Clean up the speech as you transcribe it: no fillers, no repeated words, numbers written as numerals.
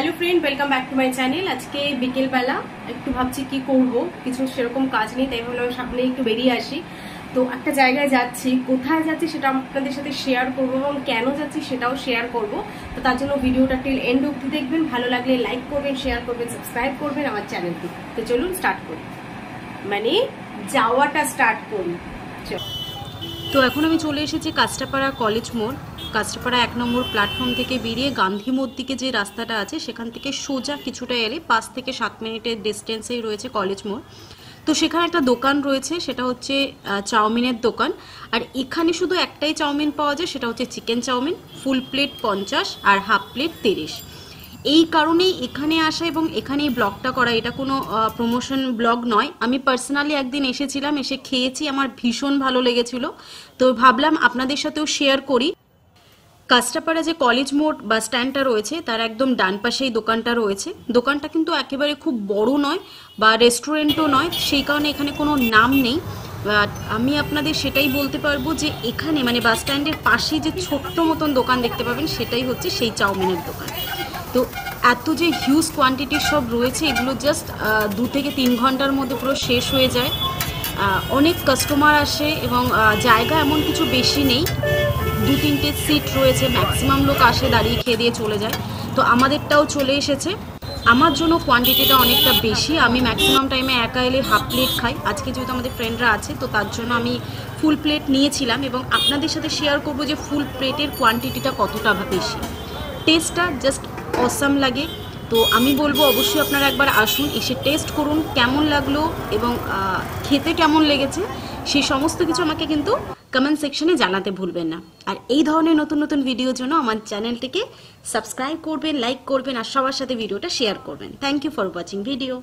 Hello friend, welcome back to my channel. আজকে বিকেলবেলা একটু ভাবছি কি করব, কিছু সেরকম কাজ নেই, তাই ভাবলাম সামনে একটু বেরিয়ে আসি। তো একটা জায়গায় যাচ্ছি, কোথায় যাচ্ছি সেটা আপনাদের সাথে শেয়ার করব এবং কেন যাচ্ছি সেটাও শেয়ার করব। তো তার জন্য ভিডিওটা টিল এন্ড অবধি দেখবেন, ভালো লাগলে লাইক করবেন, শেয়ার করবেন, সাবস্ক্রাইব করবেন আমার চ্যানেলটি। তো চলুন স্টার্ট করি, মানে যাওয়াটা স্টার্ট করি। তো এখন আমি চলে এসেছি কাঁচরাপাড়া কলেজ মোড়। কাঁচরাপাড়া 1 নম্বর প্ল্যাটফর্ম থেকে বেরিয়ে গান্ধী মোড় দিকে যে রাস্তাটা আছে সেখান থেকে সোজা কিছুটা এলে 5 থেকে 7 মিনিটের ডিস্টেন্সেই রয়েছে কলেজ মোড়। তো সেখানে একটা দোকান রয়েছে, সেটা হচ্ছে চাউমিনের দোকান। আর এখানে শুধু একটাই চাউমিন পাওয়া যায়, সেটা হচ্ছে চিকেন চাউমিন। ফুল প্লেট 50 আর হাফ প্লেট 30। এই কারণেই এখানে আসা এবং এখানে এই ব্লগটা করা। এটা কোনো প্রমোশন ব্লগ নয়, আমি পার্সোনালি একদিন এসেছিলাম, এসে খেয়েছি, আমার ভীষণ ভালো লেগেছিল। তো ভাবলাম আপনাদের সাথেও শেয়ার করি। কাঁচরাপাড়া যে কলেজ মোড় বাস স্ট্যান্ডটা রয়েছে তার একদম ডান পাশেই দোকানটা রয়েছে। দোকানটা কিন্তু একেবারে খুব বড় নয় বা রেস্টুরেন্টও নয়, সেই কারণে এখানে কোনো নাম নেই। বাট আমি আপনাদের সেটাই বলতে পারবো যে এখানে মানে বাস স্ট্যান্ডের পাশেই যে ছোট্ট মতন দোকান দেখতে পাবেন সেটাই হচ্ছে সেই চাউমিনের দোকান। তো এত যে হিউজ কোয়ান্টিটির সব রয়েছে, এগুলো জাস্ট 2 থেকে 3 ঘন্টার মধ্যে পুরো শেষ হয়ে যায়। অনেক কাস্টমার আসে এবং জায়গা এমন কিছু বেশি নেই, 2-3টে সিট রয়েছে, ম্যাক্সিমাম লোক আসে দাঁড়িয়ে খেয়ে দিয়ে চলে যায়। তো আমাদেরটাও চলে এসেছে। আমার জন্য কোয়ান্টিটিটা অনেকটা বেশি, আমি ম্যাক্সিমাম টাইমে একা এলে হাফ প্লেট খাই। আজকে যেহেতু আমাদের ফ্রেন্ডরা আছে তো তার জন্য আমি ফুল প্লেট নিয়েছিলাম এবং আপনাদের সাথে শেয়ার করবো যে ফুল প্লেটের কোয়ান্টিটিটা কতটা বেশি। টেস্টটা জাস্ট অসাম লাগে। তো আমি বলবো অবশ্যই আপনারা একবার আসুন, এসে টেস্ট করুন কেমন লাগলো এবং খেতে কেমন লেগেছে সেই সমস্ত কিছু আমাকে কিন্তু কমেন্ট সেকশনে জানাতে ভুলবেন না। আর এই ধরনের নতুন নতুন ভিডিওর জন্য আমার চ্যানেলটিকে সাবস্ক্রাইব করবেন, লাইক করবেন আর সবার সাথে ভিডিওটা শেয়ার করবেন। Thank you for watching video.